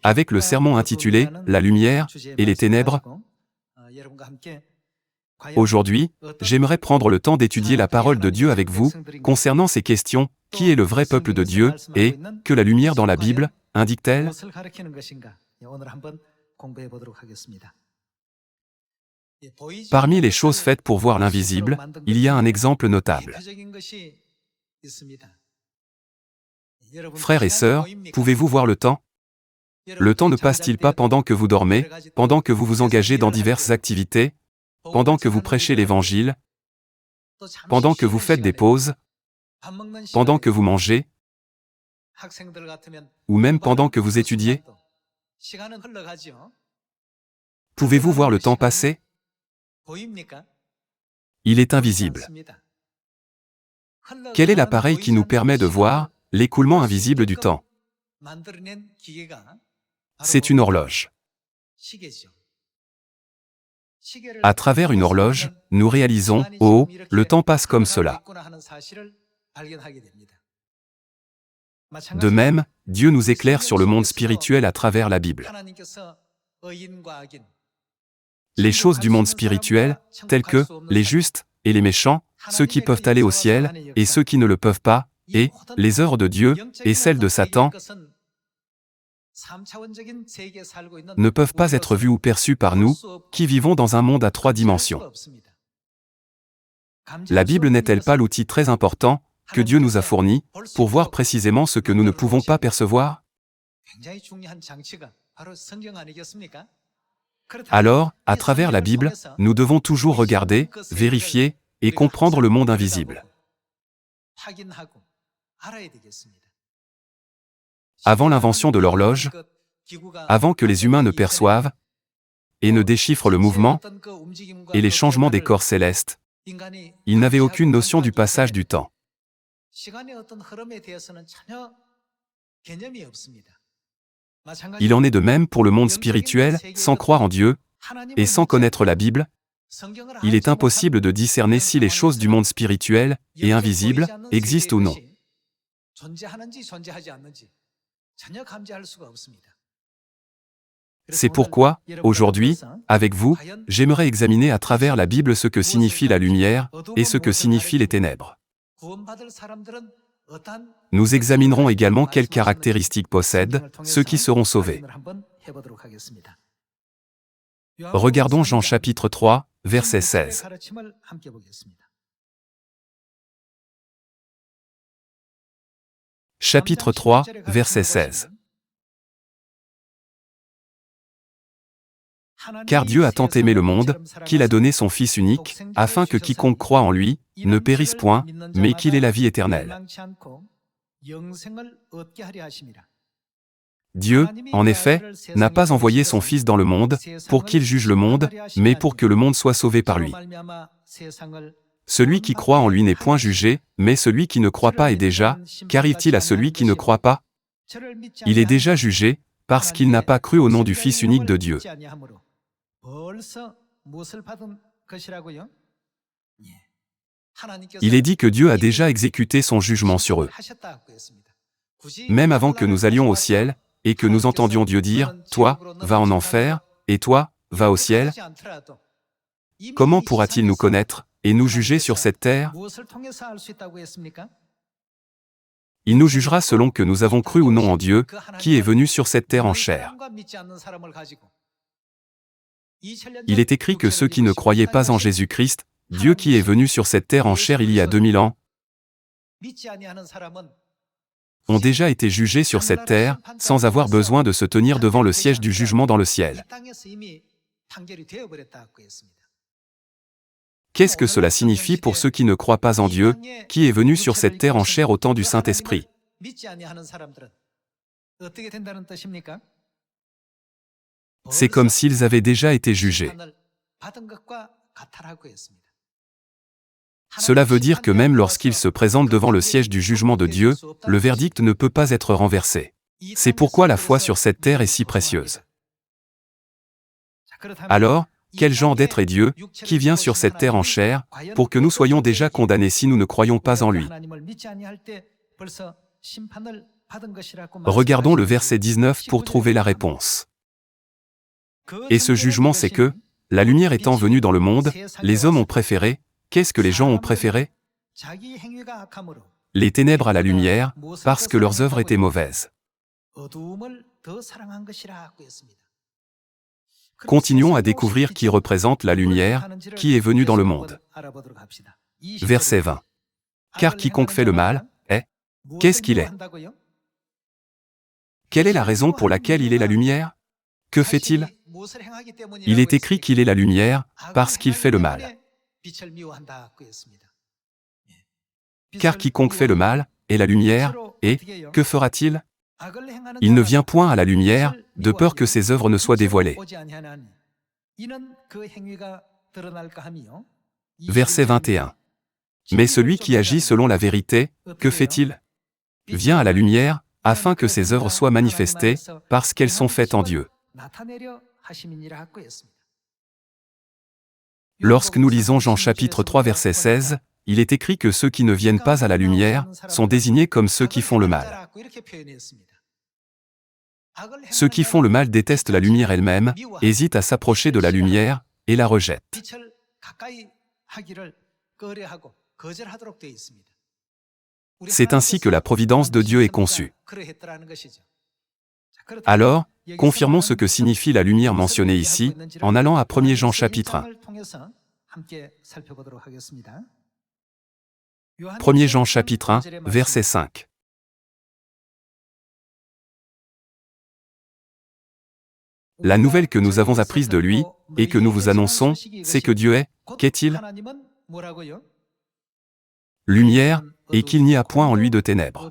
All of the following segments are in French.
avec le sermon intitulé « La lumière et les ténèbres ». Aujourd'hui, j'aimerais prendre le temps d'étudier la parole de Dieu avec vous, concernant ces questions, qui est le vrai peuple de Dieu, et que la lumière dans la Bible indique-t-elle? Parmi les choses faites pour voir l'invisible, il y a un exemple notable. Frères et sœurs, pouvez-vous voir le temps? Le temps ne passe-t-il pas pendant que vous dormez, pendant que vous vous engagez dans diverses activités, pendant que vous prêchez l'Évangile, pendant que vous faites des pauses, pendant que vous mangez, ou même pendant que vous étudiez? Pouvez-vous voir le temps passer? Il est invisible. Quel est l'appareil qui nous permet de voir l'écoulement invisible du temps? C'est une horloge. À travers une horloge, nous réalisons, oh, le temps passe comme cela. De même, Dieu nous éclaire sur le monde spirituel à travers la Bible. Les choses du monde spirituel, telles que les justes et les méchants, ceux qui peuvent aller au ciel et ceux qui ne le peuvent pas, et les œuvres de Dieu et celles de Satan, ne peuvent pas être vues ou perçues par nous, qui vivons dans un monde à 3 dimensions. La Bible n'est-elle pas l'outil très important que Dieu nous a fourni pour voir précisément ce que nous ne pouvons pas percevoir? Alors, à travers la Bible, nous devons toujours regarder, vérifier et comprendre le monde invisible. Avant l'invention de l'horloge, avant que les humains ne perçoivent et ne déchiffrent le mouvement et les changements des corps célestes, ils n'avaient aucune notion du passage du temps. Il en est de même pour le monde spirituel, sans croire en Dieu et sans connaître la Bible, il est impossible de discerner si les choses du monde spirituel et invisible existent ou non. C'est pourquoi, aujourd'hui, avec vous, j'aimerais examiner à travers la Bible ce que signifie la lumière et ce que signifient les ténèbres. Nous examinerons également quelles caractéristiques possèdent ceux qui seront sauvés. Regardons Jean chapitre 3, verset 16. Chapitre 3, verset 16. Car Dieu a tant aimé le monde, qu'il a donné son Fils unique, afin que quiconque croit en lui, ne périsse point, mais qu'il ait la vie éternelle. Dieu, en effet, n'a pas envoyé son Fils dans le monde, pour qu'il juge le monde, mais pour que le monde soit sauvé par lui. Celui qui croit en lui n'est point jugé, mais celui qui ne croit pas est déjà, qu'arrive-t-il à celui qui ne croit pas? Il est déjà jugé, parce qu'il n'a pas cru au nom du Fils unique de Dieu. Il est dit que Dieu a déjà exécuté son jugement sur eux. Même avant que nous allions au ciel, et que nous entendions Dieu dire, « Toi, va en enfer, et toi, va au ciel », comment pourra-t-il nous connaître, et nous juger sur cette terre? Il nous jugera selon que nous avons cru ou non en Dieu, qui est venu sur cette terre en chair. Il est écrit que ceux qui ne croyaient pas en Jésus-Christ, Dieu qui est venu sur cette terre en chair il y a 2000 ans, ont déjà été jugés sur cette terre, sans avoir besoin de se tenir devant le siège du jugement dans le ciel. Qu'est-ce que cela signifie pour ceux qui ne croient pas en Dieu, qui est venu sur cette terre en chair au temps du Saint-Esprit? C'est comme s'ils avaient déjà été jugés. Cela veut dire que même lorsqu'ils se présentent devant le siège du jugement de Dieu, le verdict ne peut pas être renversé. C'est pourquoi la foi sur cette terre est si précieuse. Alors, quel genre d'être est Dieu, qui vient sur cette terre en chair, pour que nous soyons déjà condamnés si nous ne croyons pas en lui? Regardons le verset 19 pour trouver la réponse. Et ce jugement c'est que, la lumière étant venue dans le monde, les hommes ont préféré, qu'est-ce que les gens ont préféré? Les ténèbres à la lumière, parce que leurs œuvres étaient mauvaises. Continuons à découvrir qui représente la lumière, qui est venue dans le monde. Verset 20. Car quiconque fait le mal, est. Qu'est-ce qu'il est? Quelle est la raison pour laquelle il est la lumière? Que fait-il? Il est écrit qu'il est la lumière, parce qu'il fait le mal. Car quiconque fait le mal, est la lumière, et, que fera-t-il? Il ne vient point à la lumière, de peur que ses œuvres ne soient dévoilées. Verset 21. Mais celui qui agit selon la vérité, que fait-il? Vient à la lumière, afin que ses œuvres soient manifestées, parce qu'elles sont faites en Dieu. Lorsque nous lisons Jean chapitre 3 verset 16, il est écrit que ceux qui ne viennent pas à la lumière sont désignés comme ceux qui font le mal. Ceux qui font le mal détestent la lumière elle-même, hésitent à s'approcher de la lumière, et la rejettent. C'est ainsi que la providence de Dieu est conçue. Alors, confirmons ce que signifie la lumière mentionnée ici, en allant à 1 Jean chapitre 1. 1 Jean chapitre 1, verset 5. La nouvelle que nous avons apprise de lui, et que nous vous annonçons, c'est que Dieu est, qu'est-il? Lumière, et qu'il n'y a point en lui de ténèbres.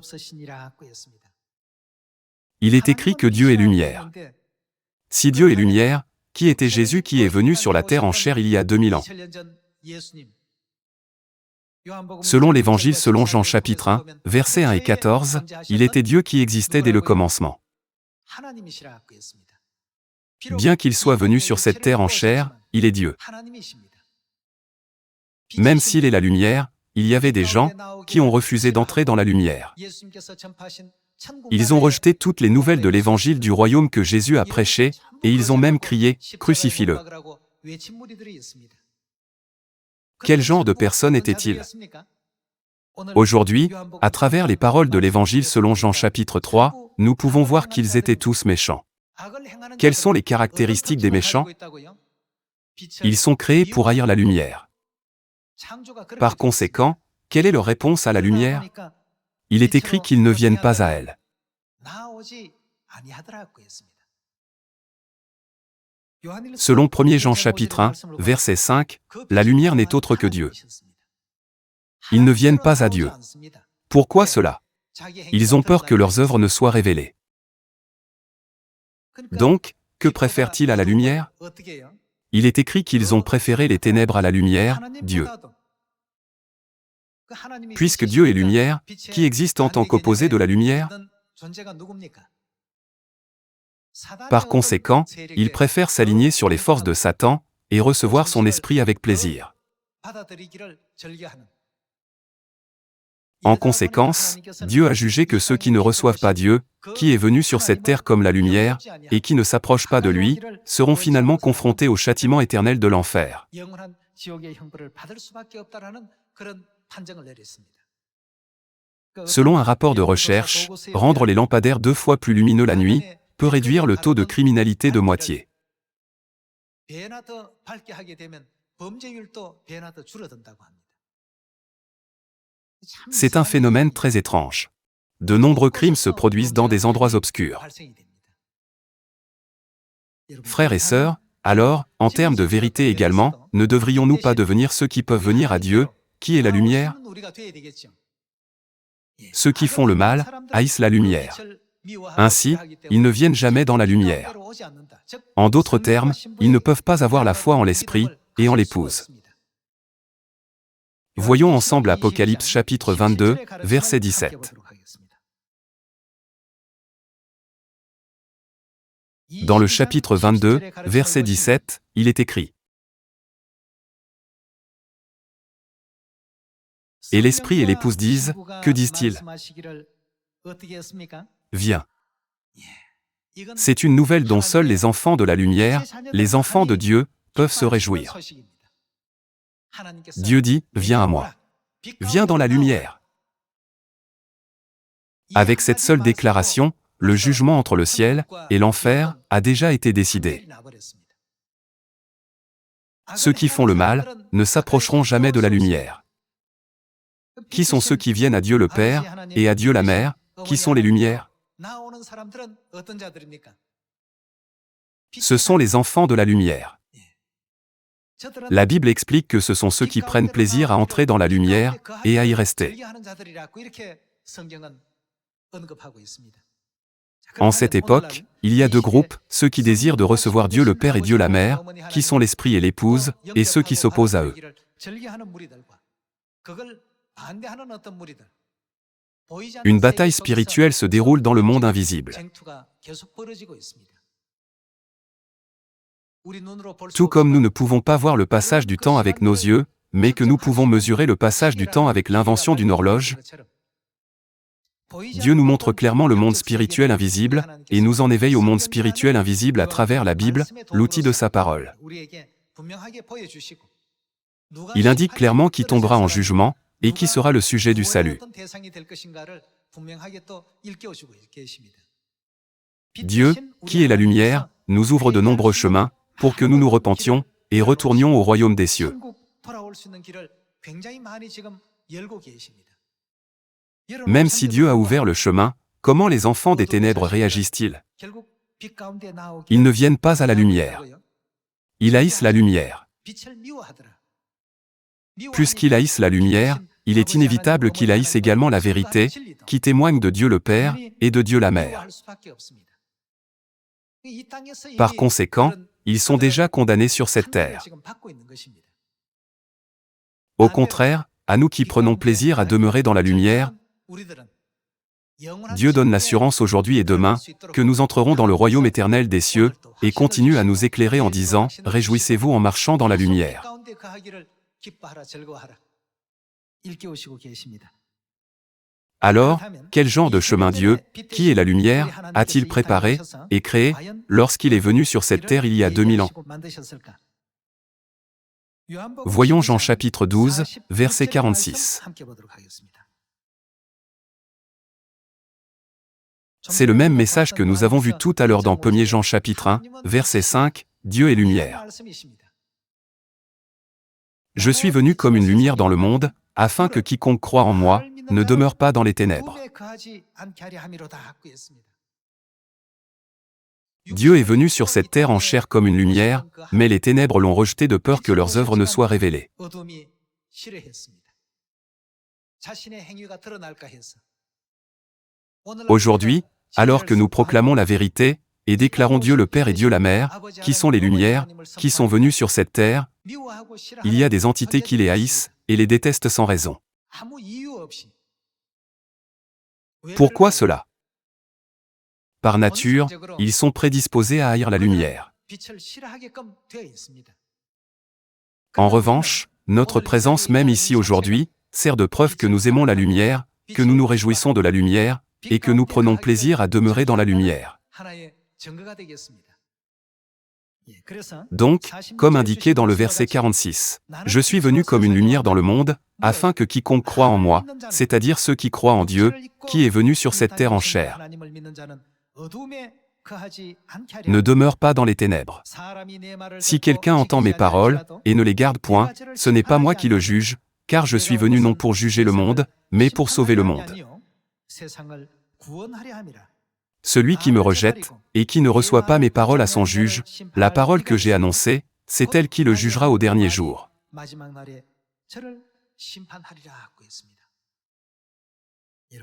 Il est écrit que Dieu est lumière. Si Dieu est lumière, qui était Jésus qui est venu sur la terre en chair il y a 2000 ans? Selon l'Évangile selon Jean chapitre 1, versets 1 et 14, il était Dieu qui existait dès le commencement. Bien qu'il soit venu sur cette terre en chair, il est Dieu. Même s'il est la lumière, il y avait des gens qui ont refusé d'entrer dans la lumière. Ils ont rejeté toutes les nouvelles de l'évangile du royaume que Jésus a prêché, et ils ont même crié « Crucifie-le ». Quel genre de personnes étaient-ils? Aujourd'hui, à travers les paroles de l'évangile selon Jean chapitre 3, nous pouvons voir qu'ils étaient tous méchants. Quelles sont les caractéristiques des méchants? Ils sont créés pour haïr la lumière. Par conséquent, quelle est leur réponse à la lumière? Il est écrit qu'ils ne viennent pas à elle. Selon 1 Jean chapitre 1, verset 5, la lumière n'est autre que Dieu. Ils ne viennent pas à Dieu. Pourquoi cela? Ils ont peur que leurs œuvres ne soient révélées. Donc, que préfèrent-ils à la lumière? Il est écrit qu'ils ont préféré les ténèbres à la lumière, Dieu. Puisque Dieu est lumière, qui existe en tant qu'opposé de la lumière? Par conséquent, ils préfèrent s'aligner sur les forces de Satan et recevoir son esprit avec plaisir. En conséquence, Dieu a jugé que ceux qui ne reçoivent pas Dieu, qui est venu sur cette terre comme la lumière, et qui ne s'approchent pas de lui, seront finalement confrontés au châtiment éternel de l'enfer. Selon un rapport de recherche, rendre les lampadaires 2 fois plus lumineux la nuit peut réduire le taux de criminalité de moitié. C'est un phénomène très étrange. De nombreux crimes se produisent dans des endroits obscurs. Frères et sœurs, alors, en termes de vérité également, ne devrions-nous pas devenir ceux qui peuvent venir à Dieu, qui est la lumière? Ceux qui font le mal haïssent la lumière. Ainsi, ils ne viennent jamais dans la lumière. En d'autres termes, ils ne peuvent pas avoir la foi en l'Esprit et en l'Épouse. Voyons ensemble Apocalypse chapitre 22, verset 17. Dans le chapitre 22, verset 17, il est écrit: Et l'Esprit et l'Épouse disent, que disent-ils? Viens. C'est une nouvelle dont seuls les enfants de la lumière, les enfants de Dieu, peuvent se réjouir. Dieu dit, viens à moi. Viens dans la lumière. Avec cette seule déclaration, le jugement entre le ciel et l'enfer a déjà été décidé. Ceux qui font le mal ne s'approcheront jamais de la lumière. Qui sont ceux qui viennent à Dieu le Père et à Dieu la Mère? Qui sont les lumières? Ce sont les enfants de la lumière. La Bible explique que ce sont ceux qui prennent plaisir à entrer dans la lumière et à y rester. En cette époque, il y a deux groupes, ceux qui désirent de recevoir Dieu le Père et Dieu la Mère, qui sont l'Esprit et l'Épouse, et ceux qui s'opposent à eux. Une bataille spirituelle se déroule dans le monde invisible. Tout comme nous ne pouvons pas voir le passage du temps avec nos yeux, mais que nous pouvons mesurer le passage du temps avec l'invention d'une horloge, Dieu nous montre clairement le monde spirituel invisible, et nous en éveille au monde spirituel invisible à travers la Bible, l'outil de sa parole. Il indique clairement qui tombera en jugement, et qui sera le sujet du salut. Dieu, qui est la lumière, nous ouvre de nombreux chemins, pour que nous nous repentions, et retournions au royaume des cieux. Même si Dieu a ouvert le chemin, comment les enfants des ténèbres réagissent-ils? Ils ne viennent pas à la lumière. Ils haïssent la lumière. Puisqu'ils haïssent la lumière, il est inévitable qu'ils haïssent également la vérité, qui témoigne de Dieu le Père et de Dieu la Mère. Par conséquent, ils sont déjà condamnés sur cette terre. Au contraire, à nous qui prenons plaisir à demeurer dans la lumière, Dieu donne l'assurance aujourd'hui et demain que nous entrerons dans le royaume éternel des cieux et continue à nous éclairer en disant « Réjouissez-vous en marchant dans la lumière ». Alors, quel genre de chemin Dieu, qui est la lumière, a-t-il préparé et créé lorsqu'il est venu sur cette terre il y a 2000 ans? Voyons Jean chapitre 12, verset 46. C'est le même message que nous avons vu tout à l'heure dans 1er Jean chapitre 1, verset 5, Dieu est lumière. Je suis venu comme une lumière dans le monde, afin que quiconque croit en moi ne demeure pas dans les ténèbres. Dieu est venu sur cette terre en chair comme une lumière, mais les ténèbres l'ont rejeté de peur que leurs œuvres ne soient révélées. Aujourd'hui, alors que nous proclamons la vérité, et déclarons Dieu le Père et Dieu la Mère, qui sont les lumières, qui sont venus sur cette terre, il y a des entités qui les haïssent, et les détestent sans raison. Pourquoi cela? Par nature, ils sont prédisposés à haïr la lumière. En revanche, notre présence même ici aujourd'hui, sert de preuve que nous aimons la lumière, que nous nous réjouissons de la lumière, et que nous prenons plaisir à demeurer dans la lumière. Donc, comme indiqué dans le verset 46, « Je suis venu comme une lumière dans le monde, afin que quiconque croit en moi, c'est-à-dire ceux qui croient en Dieu, qui est venu sur cette terre en chair, ne demeure pas dans les ténèbres. Si quelqu'un entend mes paroles, et ne les garde point, ce n'est pas moi qui le juge, car je suis venu non pour juger le monde, mais pour sauver le monde. Celui qui me rejette, et qui ne reçoit pas mes paroles à son juge, la parole que j'ai annoncée, c'est elle qui le jugera au dernier jour. »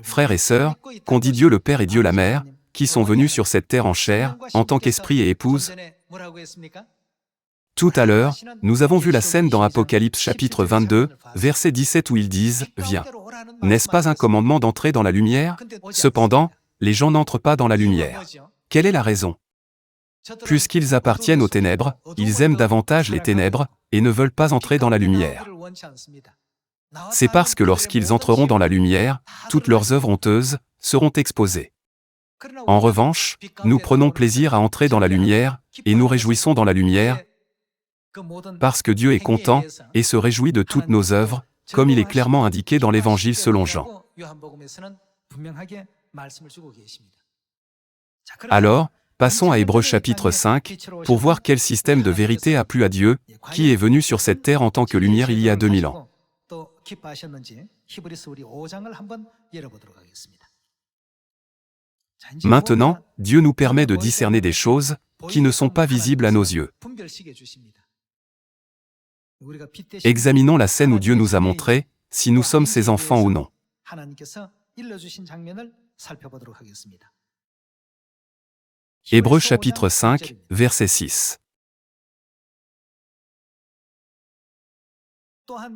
Frères et sœurs, qu'ont dit Dieu le Père et Dieu la Mère, qui sont venus sur cette terre en chair, en tant qu'esprit et épouse? Tout à l'heure, nous avons vu la scène dans Apocalypse chapitre 22, verset 17 où ils disent « Viens ». N'est-ce pas un commandement d'entrer dans la lumière? Cependant, les gens n'entrent pas dans la lumière. Quelle est la raison? Puisqu'ils appartiennent aux ténèbres, ils aiment davantage les ténèbres, et ne veulent pas entrer dans la lumière. C'est parce que lorsqu'ils entreront dans la lumière, toutes leurs œuvres honteuses seront exposés. En revanche, nous prenons plaisir à entrer dans la lumière, et nous réjouissons dans la lumière, parce que Dieu est content, et se réjouit de toutes nos œuvres, comme il est clairement indiqué dans l'Évangile selon Jean. Alors, passons à Hébreux chapitre 5, pour voir quel système de vérité a plu à Dieu, qui est venu sur cette terre en tant que lumière il y a 2000 ans. Maintenant, Dieu nous permet de discerner des choses qui ne sont pas visibles à nos yeux. Examinons la scène où Dieu nous a montré si nous sommes ses enfants ou non. Hébreux chapitre 5, verset 6.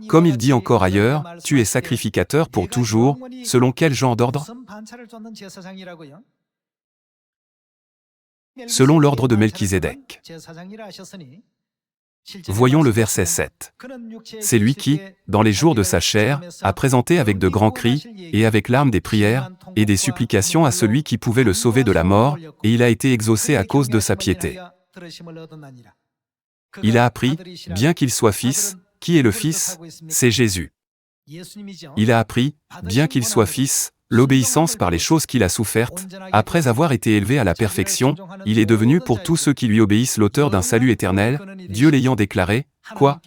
Comme il dit encore ailleurs, tu es sacrificateur pour toujours, selon quel genre d'ordre? Selon l'ordre de Melchisédek. Voyons le verset 7. C'est lui qui, dans les jours de sa chair, a présenté avec de grands cris, et avec larmes des prières, et des supplications à celui qui pouvait le sauver de la mort, et il a été exaucé à cause de sa piété. Il a appris, bien qu'il soit fils, qui est le fils? C'est Jésus. Il a appris, bien qu'il soit fils, l'obéissance par les choses qu'il a souffertes. Après avoir été élevé à la perfection, il est devenu pour tous ceux qui lui obéissent l'auteur d'un salut éternel, Dieu l'ayant déclaré, quoi?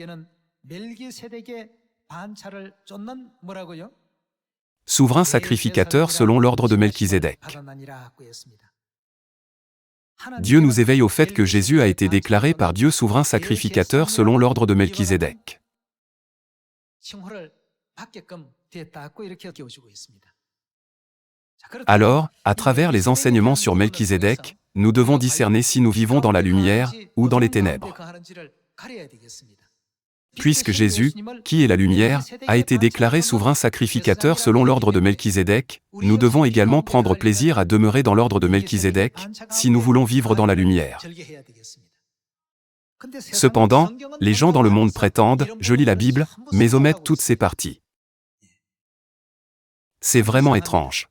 Souverain sacrificateur selon l'ordre de Melchisédek. Dieu nous éveille au fait que Jésus a été déclaré par Dieu souverain sacrificateur selon l'ordre de Melchisédek. Alors, à travers les enseignements sur Melchisédek, nous devons discerner si nous vivons dans la lumière ou dans les ténèbres. Puisque Jésus, qui est la lumière, a été déclaré souverain sacrificateur selon l'ordre de Melchisédek, nous devons également prendre plaisir à demeurer dans l'ordre de Melchisédek, si nous voulons vivre dans la lumière. Cependant, les gens dans le monde prétendent, je lis la Bible, mais omettent toutes ces parties. C'est vraiment étrange.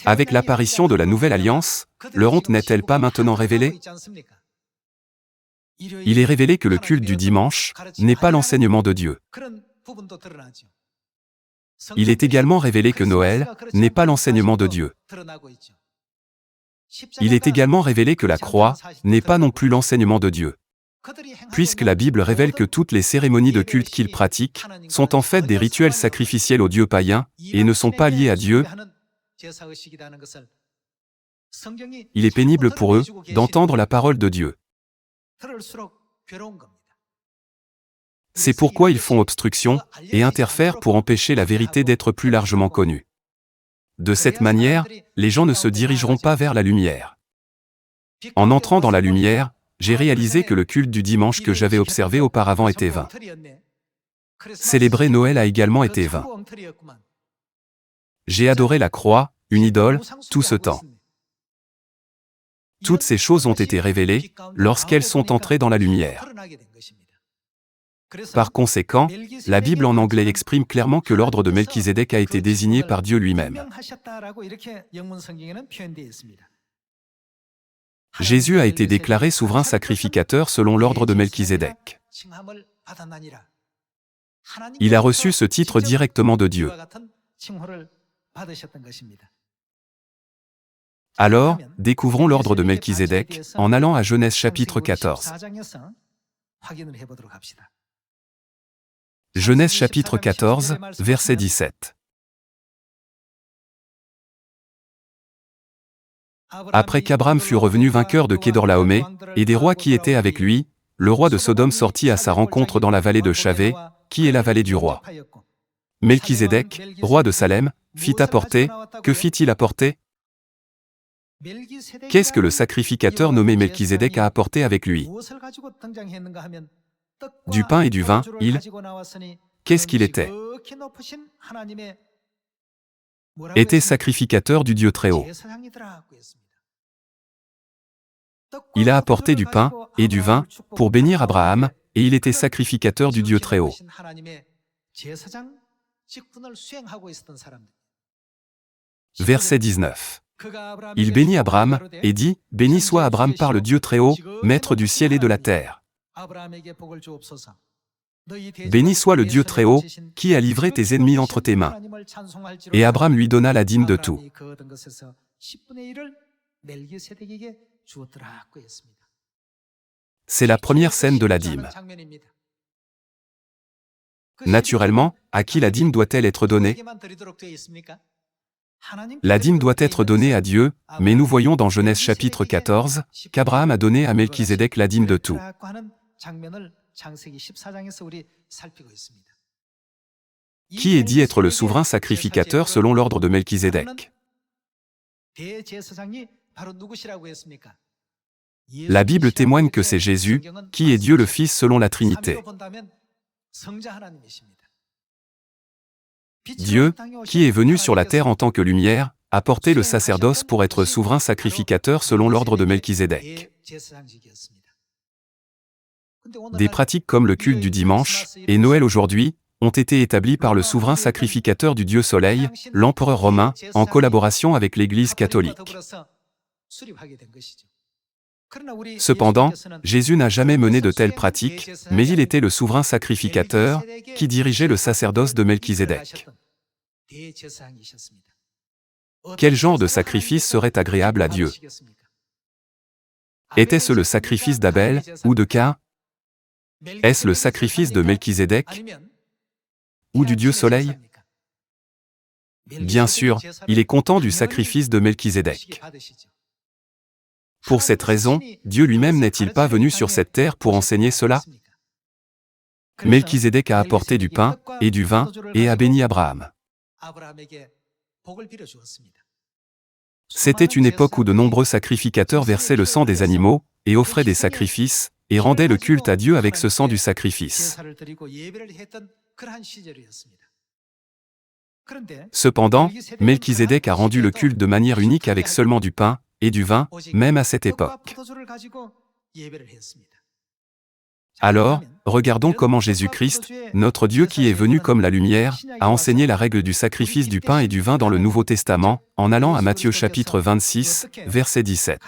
Avec l'apparition de la Nouvelle Alliance, leur honte n'est-elle pas maintenant révélée? Il est révélé que le culte du dimanche n'est pas l'enseignement de Dieu. Il est également révélé que Noël n'est pas l'enseignement de Dieu. Il est également révélé que la croix n'est pas non plus l'enseignement de Dieu. Puisque la Bible révèle que toutes les cérémonies de culte qu'ils pratiquent sont en fait des rituels sacrificiels aux dieux païens et ne sont pas liés à Dieu, il est pénible pour eux d'entendre la parole de Dieu. C'est pourquoi ils font obstruction et interfèrent pour empêcher la vérité d'être plus largement connue. De cette manière, les gens ne se dirigeront pas vers la lumière. En entrant dans la lumière, j'ai réalisé que le culte du dimanche que j'avais observé auparavant était vain. Célébrer Noël a également été vain. J'ai adoré la croix, une idole, tout ce temps. Toutes ces choses ont été révélées lorsqu'elles sont entrées dans la lumière. Par conséquent, la Bible en anglais exprime clairement que l'ordre de Melchisédek a été désigné par Dieu lui-même. Jésus a été déclaré souverain sacrificateur selon l'ordre de Melchisédek. Il a reçu ce titre directement de Dieu. Alors, découvrons l'ordre de Melchisédek en allant à Genèse chapitre 14. Genèse chapitre 14, verset 17. Après qu'Abram fut revenu vainqueur de Kédorlaomé, et des rois qui étaient avec lui, le roi de Sodome sortit à sa rencontre dans la vallée de Chavé, qui est la vallée du roi. Melchisédek, roi de Salem, fit apporter, que fit-il apporter? Qu'est-ce que le sacrificateur nommé Melchisédek a apporté avec lui? Du pain et du vin, qu'est-ce qu'il était? Était sacrificateur du Dieu Très-Haut. Il a apporté du pain et du vin pour bénir Abraham, et il était sacrificateur du Dieu Très-Haut. verset 19. Il bénit Abraham, et dit, « Béni soit Abraham par le Dieu très haut, maître du ciel et de la terre. Béni soit le Dieu très haut, qui a livré tes ennemis entre tes mains. » Et Abraham lui donna la dîme de tout. C'est la première scène de la dîme. Naturellement, à qui la dîme doit-elle être donnée? La dîme doit être donnée à Dieu, mais nous voyons dans Genèse chapitre 14, qu'Abraham a donné à Melchisédek la dîme de tout. Qui est dit être le souverain sacrificateur selon l'ordre de Melchisédek? La Bible témoigne que c'est Jésus, qui est Dieu le Fils selon la Trinité. Dieu, qui est venu sur la terre en tant que lumière, a porté le sacerdoce pour être souverain sacrificateur selon l'ordre de Melchisédek. Des pratiques comme le culte du dimanche et Noël aujourd'hui ont été établies par le souverain sacrificateur du Dieu Soleil, l'empereur romain, en collaboration avec l'Église catholique. Cependant, Jésus n'a jamais mené de telles pratiques, mais il était le souverain sacrificateur qui dirigeait le sacerdoce de Melchisédek. Quel genre de sacrifice serait agréable à Dieu? Était-ce le sacrifice d'Abel ou de Caïn? Est-ce le sacrifice de Melchisédek ou du Dieu Soleil? Bien sûr, il est content du sacrifice de Melchisédek. Pour cette raison, Dieu lui-même n'est-il pas venu sur cette terre pour enseigner cela? Melchisédek a apporté du pain et du vin et a béni Abraham. C'était une époque où de nombreux sacrificateurs versaient le sang des animaux et offraient des sacrifices et rendaient le culte à Dieu avec ce sang du sacrifice. Cependant, Melchisédek a rendu le culte de manière unique avec seulement du pain et du vin, même à cette époque. Alors, regardons comment Jésus-Christ, notre Dieu qui est venu comme la lumière, a enseigné la règle du sacrifice du pain et du vin dans le Nouveau Testament, en allant à Matthieu chapitre 26, verset 17.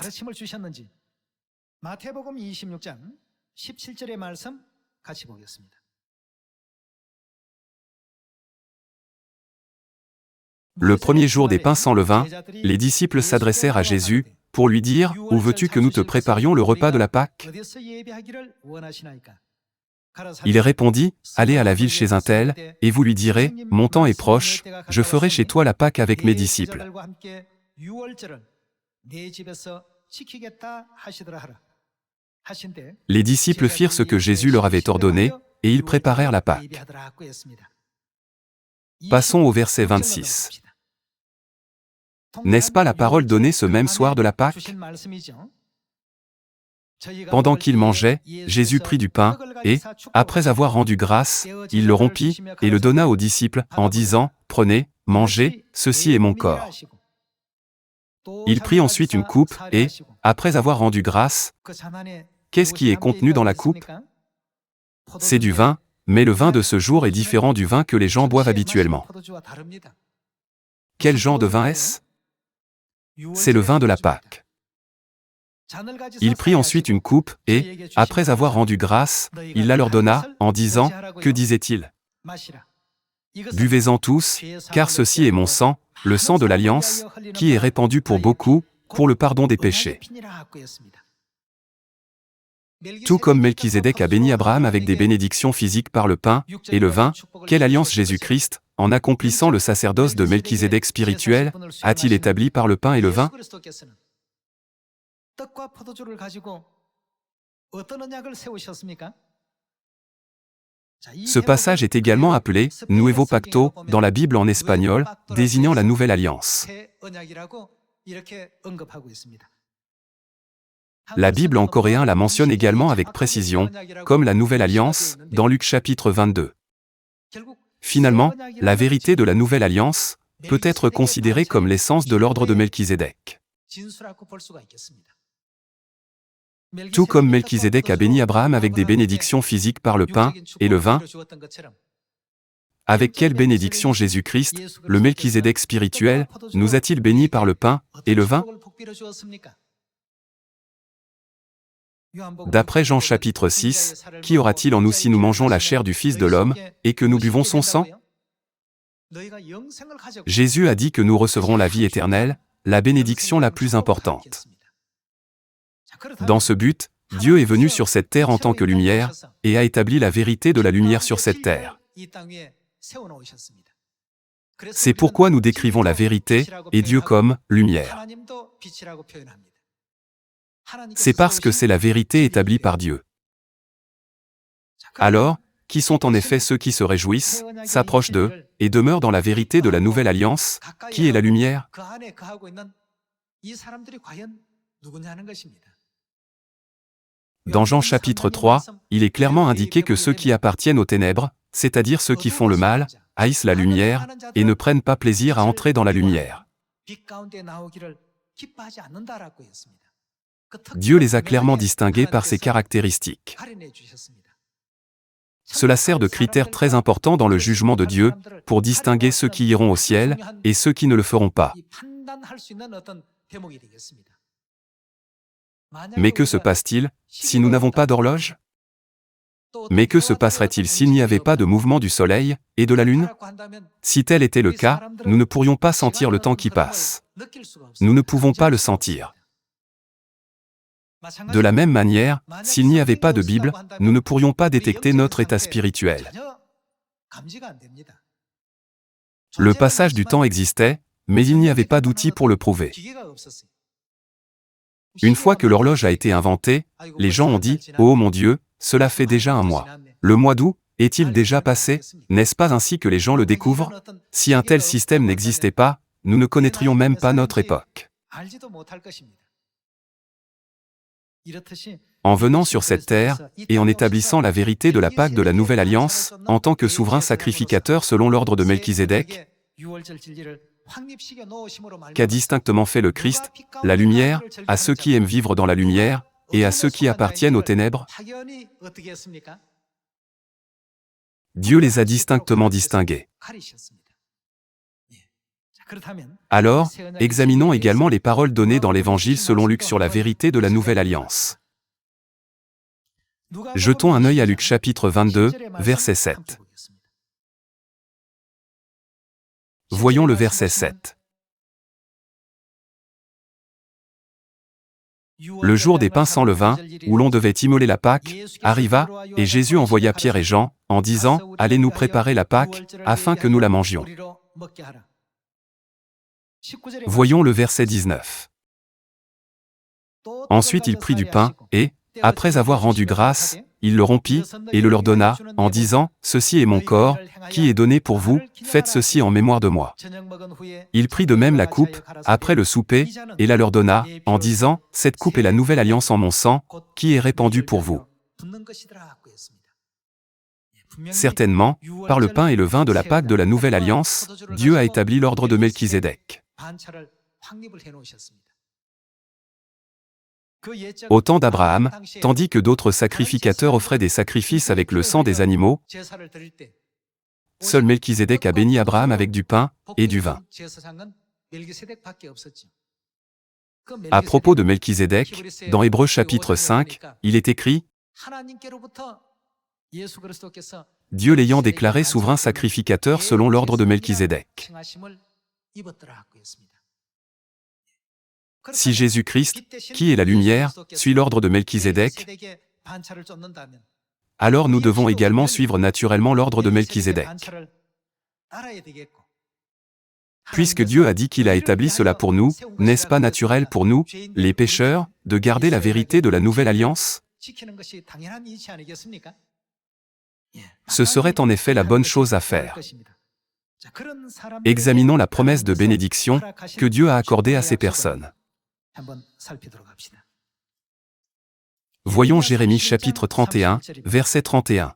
Le premier jour des pains sans levain, les disciples s'adressèrent à Jésus pour lui dire « Où veux-tu que nous te préparions le repas de la Pâque ?» Il répondit « Allez à la ville chez un tel, et vous lui direz « Mon temps est proche, je ferai chez toi la Pâque avec mes disciples. » Les disciples firent ce que Jésus leur avait ordonné, et ils préparèrent la Pâque. Passons au verset 26. N'est-ce pas la parole donnée ce même soir de la Pâque? Pendant qu'ils mangeaient, Jésus prit du pain, et, après avoir rendu grâce, il le rompit, et le donna aux disciples, en disant, « Prenez, mangez, ceci est mon corps. » Il prit ensuite une coupe, et, après avoir rendu grâce, qu'est-ce qui est contenu dans la coupe? C'est du vin, mais le vin de ce jour est différent du vin que les gens boivent habituellement. Quel genre de vin est-ce? C'est le vin de la Pâque. Il prit ensuite une coupe, et, après avoir rendu grâce, il la leur donna, en disant, que disait-il? Buvez-en tous, car ceci est mon sang, le sang de l'Alliance, qui est répandu pour beaucoup, pour le pardon des péchés. Tout comme Melchisédek a béni Abraham avec des bénédictions physiques par le pain et le vin, quelle alliance Jésus-Christ, en accomplissant le sacerdoce de Melchisédek spirituel, a-t-il établi par le pain et le vin? Ce passage est également appelé « Nuevo Pacto » dans la Bible en espagnol, désignant la Nouvelle Alliance. La Bible en coréen la mentionne également avec précision, comme la Nouvelle Alliance, dans Luc chapitre 22. Finalement, la vérité de la Nouvelle Alliance peut être considérée comme l'essence de l'ordre de Melchisédek. Tout comme Melchisédek a béni Abraham avec des bénédictions physiques par le pain et le vin, Avec quelle bénédiction Jésus-Christ, le Melchizedek spirituel, nous a-t-il bénis par le pain et le vin? D'après Jean chapitre 6, qui aura-t-il en nous si nous mangeons la chair du Fils de l'homme, et que nous buvons son sang? Jésus a dit que nous recevrons la vie éternelle, la bénédiction la plus importante. Dans ce but, Dieu est venu sur cette terre en tant que lumière, et a établi la vérité de la lumière sur cette terre. C'est pourquoi nous décrivons la vérité, et Dieu comme lumière. C'est parce que c'est la vérité établie par Dieu. Alors, qui sont en effet ceux qui se réjouissent, s'approchent d'eux, et demeurent dans la vérité de la nouvelle alliance, qui est la lumière? Dans Jean chapitre 3, il est clairement indiqué que ceux qui appartiennent aux ténèbres, c'est-à-dire ceux qui font le mal, haïssent la lumière, et ne prennent pas plaisir à entrer dans la lumière. Dieu les a clairement distingués par ces caractéristiques. Cela sert de critère très important dans le jugement de Dieu, pour distinguer ceux qui iront au ciel, et ceux qui ne le feront pas. Mais que se passe-t-il, si nous n'avons pas d'horloge? Mais que se passerait-il s'il n'y avait pas de mouvement du soleil, et de la lune? Si tel était le cas, nous ne pourrions pas sentir le temps qui passe. Nous ne pouvons pas le sentir. De la même manière, s'il n'y avait pas de Bible, nous ne pourrions pas détecter notre état spirituel. Le passage du temps existait, mais il n'y avait pas d'outil pour le prouver. Une fois que l'horloge a été inventée, les gens ont dit « Oh mon Dieu, cela fait déjà un mois. Le mois d'août, est-il déjà passé? N'est-ce pas ainsi que les gens le découvrent? Si un tel système n'existait pas, nous ne connaîtrions même pas notre époque. » En venant sur cette terre, et en établissant la vérité de la Pâque de la Nouvelle Alliance, en tant que souverain sacrificateur selon l'ordre de Melchizedek, qu'a distinctement fait le Christ, la lumière, à ceux qui aiment vivre dans la lumière, et à ceux qui appartiennent aux ténèbres? Dieu les a distinctement distingués. Alors, examinons également les paroles données dans l'Évangile selon Luc sur la vérité de la Nouvelle Alliance. Jetons un œil à Luc chapitre 22, verset 7. Voyons le verset 7. Le jour des pains sans levain, où l'on devait immoler la Pâque, arriva, et Jésus envoya Pierre et Jean, en disant, « Allez nous préparer la Pâque, afin que nous la mangions. » Voyons le verset 19. Ensuite il prit du pain, et, après avoir rendu grâce, il le rompit, et le leur donna, en disant, « Ceci est mon corps, qui est donné pour vous, faites ceci en mémoire de moi. » Il prit de même la coupe, après le souper, et la leur donna, en disant, « Cette coupe est la nouvelle alliance en mon sang, qui est répandue pour vous. » Certainement, par le pain et le vin de la Pâque de la Nouvelle Alliance, Dieu a établi l'ordre de Melchizedek. Au temps d'Abraham, tandis que d'autres sacrificateurs offraient des sacrifices avec le sang des animaux, seul Melchizedek a béni Abraham avec du pain et du vin. À propos de Melchizedek, dans Hébreux chapitre 5, il est écrit « Dieu l'ayant déclaré souverain sacrificateur selon l'ordre de Melchizedek. » Si Jésus-Christ, qui est la lumière, suit l'ordre de Melchizedek, alors nous devons également suivre naturellement l'ordre de Melchizedek. Puisque Dieu a dit qu'il a établi cela pour nous, n'est-ce pas naturel pour nous, les pécheurs, de garder la vérité de la Nouvelle Alliance? Ce serait en effet la bonne chose à faire. Examinons la promesse de bénédiction que Dieu a accordée à ces personnes. Voyons Jérémie chapitre 31, verset 31.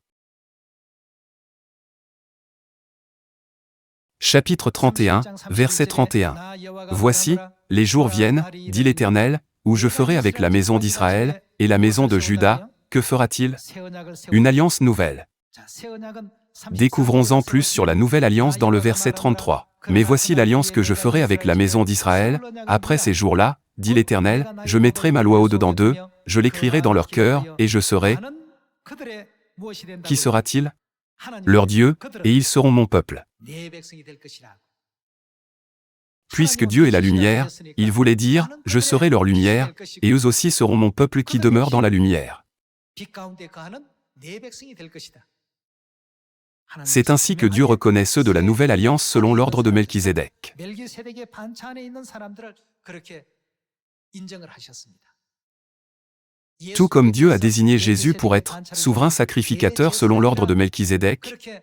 Chapitre 31, verset 31. Voici, les jours viennent, dit l'Éternel, où je ferai avec la maison d'Israël et la maison de Juda, que fera-t-il? Une alliance nouvelle. Découvrons-en plus sur la nouvelle alliance dans le verset 33. Mais voici l'alliance que je ferai avec la maison d'Israël, après ces jours-là, dit l'Éternel, je mettrai ma loi au-dedans d'eux, je l'écrirai dans leur cœur, et je serai. Qui sera-t-il? Leur Dieu, et ils seront mon peuple. Puisque Dieu est la lumière, il voulait dire, je serai leur lumière, et eux aussi seront mon peuple qui demeure dans la lumière. C'est ainsi que Dieu reconnaît ceux de la nouvelle alliance selon l'ordre de Melchizedek. Tout comme Dieu a désigné Jésus pour être souverain sacrificateur selon l'ordre de Melchizedek,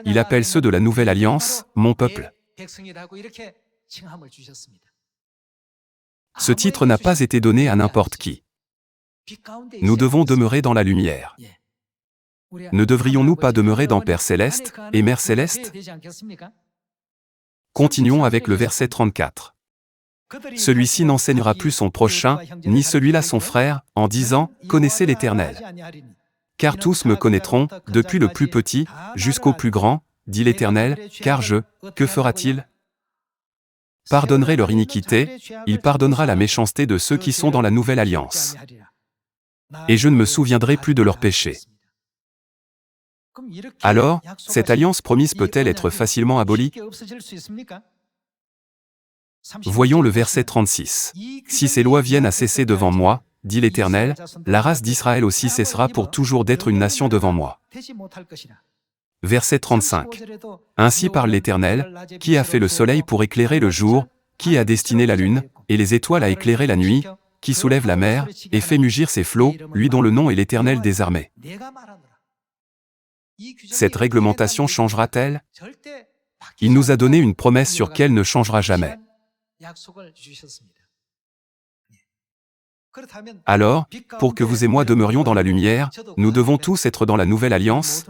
il appelle ceux de la nouvelle alliance « mon peuple ». Ce titre n'a pas été donné à n'importe qui. Nous devons demeurer dans la lumière. Ne devrions-nous pas demeurer dans Père Céleste et Mère Céleste? Continuons avec le verset 34. Celui-ci n'enseignera plus son prochain, ni celui-là son frère, en disant « Connaissez l'Éternel ». Car tous me connaîtront, depuis le plus petit, jusqu'au plus grand, dit l'Éternel, car que fera-t-il? Pardonnerai leur iniquité, il pardonnera la méchanceté de ceux qui sont dans la nouvelle alliance. Et je ne me souviendrai plus de leurs péchés. Alors, cette alliance promise peut-elle être facilement abolie? Voyons le verset 36. Si ces lois viennent à cesser devant moi, dit l'Éternel, la race d'Israël aussi cessera pour toujours d'être une nation devant moi. Verset 35. Ainsi parle l'Éternel, qui a fait le soleil pour éclairer le jour, qui a destiné la lune, et les étoiles à éclairer la nuit, qui soulève la mer, et fait mugir ses flots, lui dont le nom est l'Éternel des armées. Cette réglementation changera-t-elle? Il nous a donné une promesse sur qu'elle ne changera jamais. Alors, pour que vous et moi demeurions dans la lumière, nous devons tous être dans la nouvelle alliance,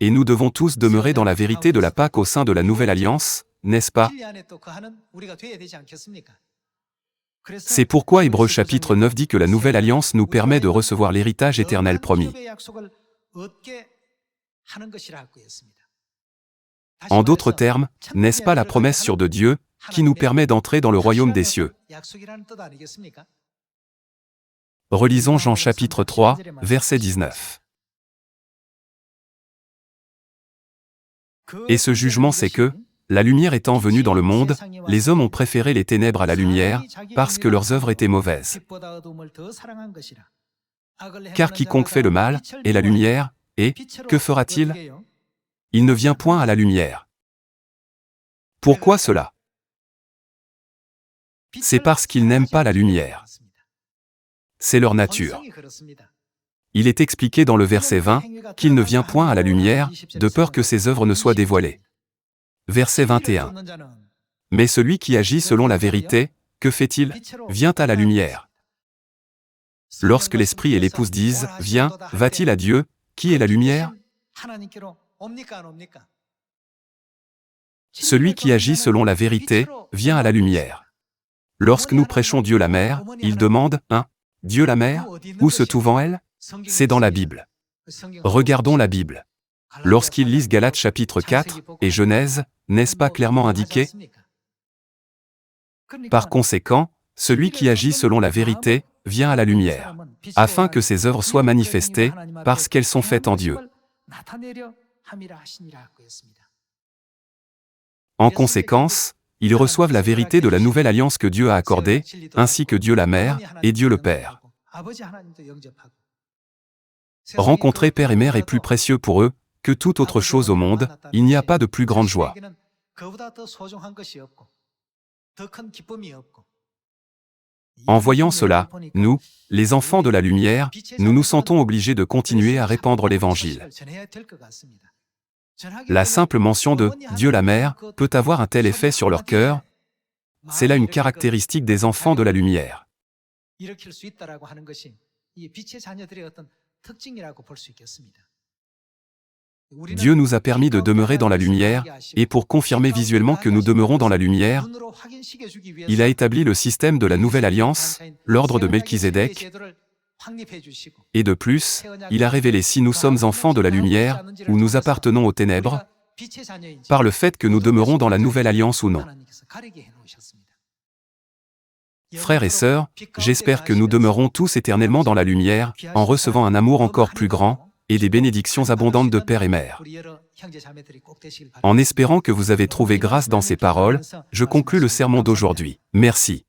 et nous devons tous demeurer dans la vérité de la Pâque au sein de la nouvelle alliance, n'est-ce pas? C'est pourquoi Hébreux chapitre 9 dit que la nouvelle alliance nous permet de recevoir l'héritage éternel promis. En d'autres termes, n'est-ce pas la promesse sûre de Dieu, qui nous permet d'entrer dans le royaume des cieux? Relisons Jean chapitre 3, verset 19. Et ce jugement c'est que, la lumière étant venue dans le monde, les hommes ont préféré les ténèbres à la lumière, parce que leurs œuvres étaient mauvaises. Car quiconque fait le mal, est la lumière, et, que fera-t-il? Il ne vient point à la lumière. Pourquoi cela? C'est parce qu'ils n'aiment pas la lumière. C'est leur nature. Il est expliqué dans le verset 20, qu'il ne vient point à la lumière, de peur que ses œuvres ne soient dévoilées. Verset 21. Mais celui qui agit selon la vérité, que fait-il? Vient à la lumière. Lorsque l'esprit et l'épouse disent « Viens », va-t-il à Dieu, qui est la lumière? Celui qui agit selon la vérité, vient à la lumière. Lorsque nous prêchons Dieu la mère, il demande « Dieu la mère, où se trouvant-elle » C'est dans la Bible. Regardons la Bible. Lorsqu'ils lisent Galates chapitre 4 et Genèse, n'est-ce pas clairement indiqué? Par conséquent, celui qui agit selon la vérité, vient à la lumière, afin que ses œuvres soient manifestées, parce qu'elles sont faites en Dieu. En conséquence, ils reçoivent la vérité de la nouvelle alliance que Dieu a accordée, ainsi que Dieu la Mère, et Dieu le Père. Rencontrer Père et Mère est plus précieux pour eux que toute autre chose au monde, il n'y a pas de plus grande joie. En voyant cela, nous, les enfants de la lumière, nous nous sentons obligés de continuer à répandre l'Évangile. La simple mention de « Dieu la Mère » peut avoir un tel effet sur leur cœur. C'est là une caractéristique des enfants de la lumière. Dieu nous a permis de demeurer dans la lumière, et pour confirmer visuellement que nous demeurons dans la lumière, il a établi le système de la nouvelle alliance, l'ordre de Melchizedek, Et de plus, il a révélé si nous sommes enfants de la lumière, ou nous appartenons aux ténèbres, par le fait que nous demeurons dans la nouvelle alliance ou non. Frères et sœurs, j'espère que nous demeurons tous éternellement dans la lumière, en recevant un amour encore plus grand, et des bénédictions abondantes de Père et Mère. En espérant que vous avez trouvé grâce dans ces paroles, je conclus le sermon d'aujourd'hui. Merci.